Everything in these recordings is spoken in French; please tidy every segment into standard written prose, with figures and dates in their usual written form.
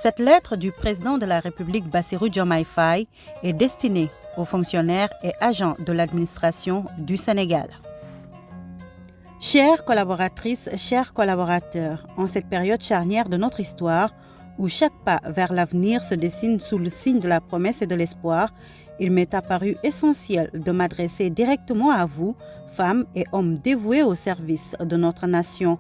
Cette lettre du président de la République Bassirou Diomaye Faye est destinée aux fonctionnaires et agents de l'administration du Sénégal. Chères collaboratrices, chers collaborateurs, en cette période charnière de notre histoire, où chaque pas vers l'avenir se dessine sous le signe de la promesse et de l'espoir, il m'est apparu essentiel de m'adresser directement à vous, femmes et hommes dévoués au service de notre nation.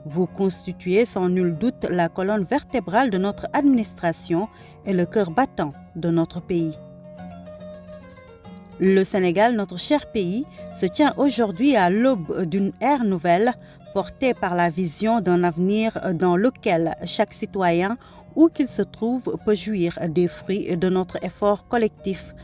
Vous constituez sans nul doute la colonne vertébrale de notre administration et le cœur battant de notre pays. Le Sénégal, notre cher pays, se tient aujourd'hui à l'aube d'une ère nouvelle portée par la vision d'un avenir dans lequel chaque citoyen, où qu'il se trouve, peut jouir des fruits de notre effort collectif.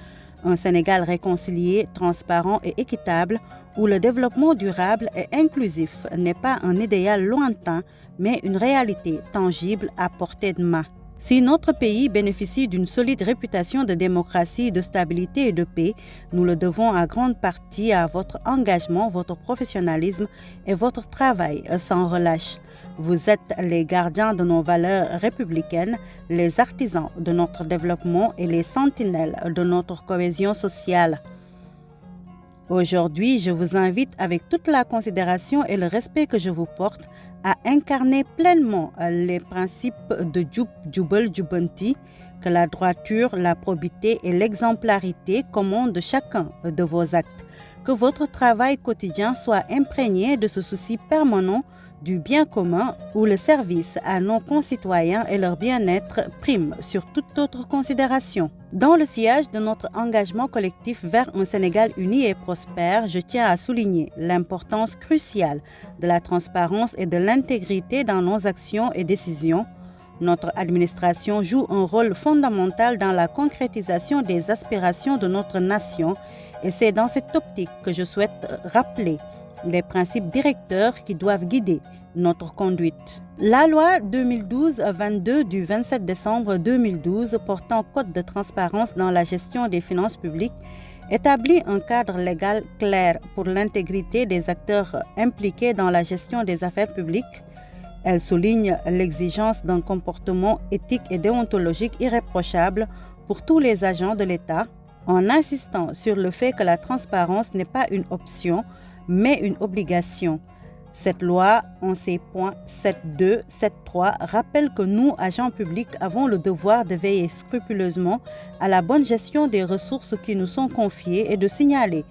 Un Sénégal réconcilié, transparent et équitable, où le développement durable et inclusif n'est pas un idéal lointain, mais une réalité tangible à portée de main. Si notre pays bénéficie d'une solide réputation de démocratie, de stabilité et de paix, nous le devons à grande partie à votre engagement, votre professionnalisme et votre travail sans relâche. Vous êtes les gardiens de nos valeurs républicaines, les artisans de notre développement et les sentinelles de notre cohésion sociale. Aujourd'hui, je vous invite avec toute la considération et le respect que je vous porte à incarner pleinement les principes de Jub Jubal Jubanti, que la droiture, la probité et l'exemplarité commandent chacun de vos actes. Que votre travail quotidien soit imprégné de ce souci permanent du bien commun où le service à nos concitoyens et leur bien-être prime sur toute autre considération. Dans le sillage de notre engagement collectif vers un Sénégal uni et prospère, je tiens à souligner l'importance cruciale de la transparence et de l'intégrité dans nos actions et décisions. Notre administration joue un rôle fondamental dans la concrétisation des aspirations de notre nation et c'est dans cette optique que je souhaite rappeler les principes directeurs qui doivent guider notre conduite. La loi 2012-22 du 27 décembre 2012 portant code de transparence dans la gestion des finances publiques établit un cadre légal clair pour l'intégrité des acteurs impliqués dans la gestion des affaires publiques. Elle souligne l'exigence d'un comportement éthique et déontologique irréprochable pour tous les agents de l'État, en insistant sur le fait que la transparence n'est pas une option, mais une obligation. Cette loi, en ses points 7.2, 7.3, rappelle que nous, agents publics, avons le devoir de veiller scrupuleusement à la bonne gestion des ressources qui nous sont confiées et de signaler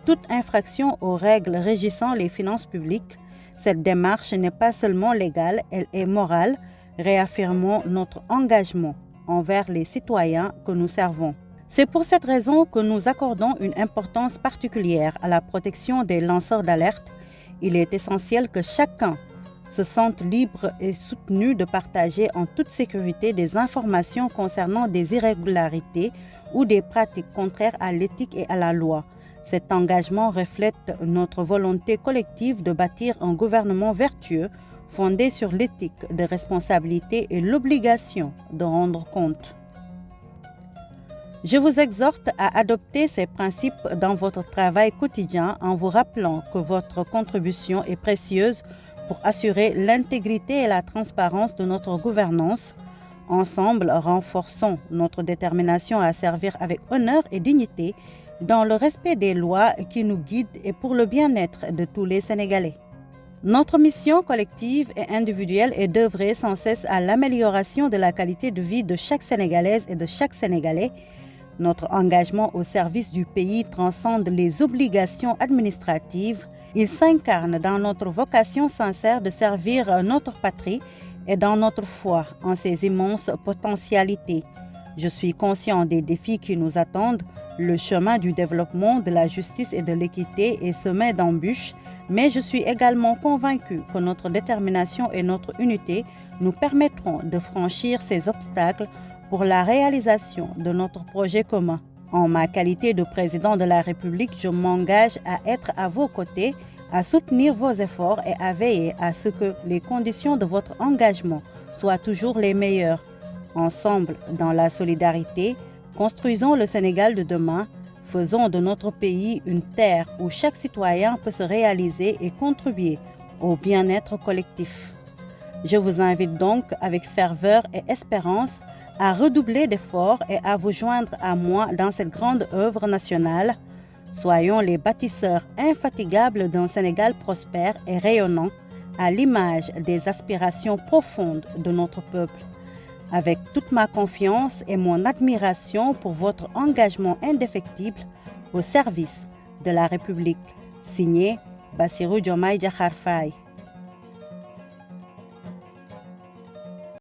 toute infraction aux règles régissant les finances publiques. Cette démarche n'est pas seulement légale, elle est morale, réaffirmant notre engagement envers les citoyens que nous servons. C'est pour cette raison que nous accordons une importance particulière à la protection des lanceurs d'alerte. Il est essentiel que chacun se sente libre et soutenu de partager en toute sécurité des informations concernant des irrégularités ou des pratiques contraires à l'éthique et à la loi. Cet engagement reflète notre volonté collective de bâtir un gouvernement vertueux fondé sur l'éthique de responsabilité et l'obligation de rendre compte. Je vous exhorte à adopter ces principes dans votre travail quotidien en vous rappelant que votre contribution est précieuse pour assurer l'intégrité et la transparence de notre gouvernance. Ensemble, renforçons notre détermination à servir avec honneur et dignité dans le respect des lois qui nous guident et pour le bien-être de tous les Sénégalais. Notre mission collective et individuelle est d'œuvrer sans cesse à l'amélioration de la qualité de vie de chaque Sénégalaise et de chaque Sénégalais. Notre engagement au service du pays transcende les obligations administratives. Il s'incarne dans notre vocation sincère de servir notre patrie et dans notre foi en ses immenses potentialités. Je suis conscient des défis qui nous attendent. Le chemin du développement, de la justice et de l'équité est semé d'embûches, mais je suis également convaincu que notre détermination et notre unité nous permettront de franchir ces obstacles pour la réalisation de notre projet commun. En ma qualité de président de la République, je m'engage à être à vos côtés, à soutenir vos efforts et à veiller à ce que les conditions de votre engagement soient toujours les meilleures. Ensemble, dans la solidarité, construisons le Sénégal de demain, faisons de notre pays une terre où chaque citoyen peut se réaliser et contribuer au bien-être collectif. Je vous invite donc avec ferveur et espérance à redoubler d'efforts et à vous joindre à moi dans cette grande œuvre nationale. Soyons les bâtisseurs infatigables d'un Sénégal prospère et rayonnant, à l'image des aspirations profondes de notre peuple. Avec toute ma confiance et mon admiration pour votre engagement indéfectible au service de la République. Signé Bassirou Diomaye Diakhar Faye.